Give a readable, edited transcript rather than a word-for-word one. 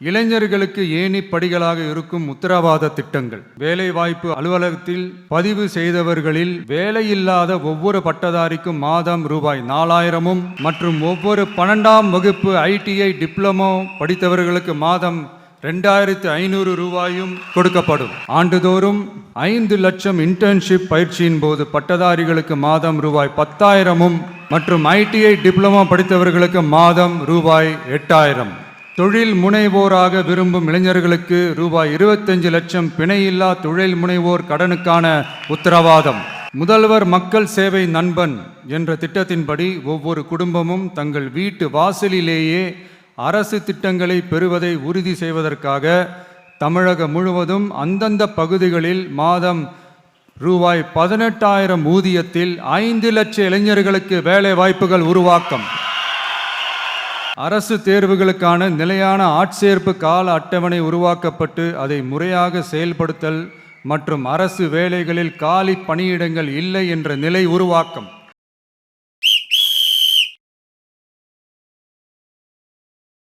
இளைஞர்களுக்கு ஏணி படிகளாக இருக்கும் உத்தரவாத திட்டங்கள். வேலைவாய்ப்பு அலுவலகத்தில் பதிவு செய்தவர்களில் வேலையில்லாத ஒவ்வொரு பட்டதாரிக்கும் மாதம் ரூபாய் 4000 மற்றும் ஒவ்வொரு 12ஆம் வகுப்பு ITI டிப்ளமோ படித்தவர்களுக்கு மாதம் 2500 ரூபாயும் கொடுக்கப்படும். ஆண்டுதோறும் 5 லட்சம் இன்டர்ன்ஷிப் பயிற்சியின் போது பட்டதாரிகளுக்கு மாதம் ரூபாய் 10,000 மற்றும் ITI டிப்ளமோ படித்தவர்களுக்கு மாதம் ரூபாய் 8,000. தொழில் முனைவோராக விரும்பும் இளைஞர்களுக்கு ரூபாய் 25 லட்சம் பிணையில்லா தொழில் முனைவோர் கடனுக்கான உத்தரவாதம். முதல்வர் மக்கள் சேவை நண்பன் என்ற திட்டத்தின்படி ஒவ்வொரு குடும்பமும் தங்கள் வீட்டு வாசலிலேயே அரசு திட்டங்களை பெறுவதை உறுதி செய்வதற்காக தமிழகம் முழுவதும் அந்தந்த பகுதிகளில் மாதம் ரூபாய் 18,000 ஊதியத்தில் 5 லட்சம் இளைஞர்களுக்கு வேலை வாய்ப்புகள் உருவாக்கம். அரசு தேர்வுகளுக்கான நிலையான ஆட்சேர்ப்பு கால அட்டவணை உருவாக்கப்பட்டு அதை முறையாக செயல்படுத்தல் மற்றும் அரசு வேலைகளில் காலி பணியிடங்கள் இல்லை என்ற நிலை உருவாக்கம்.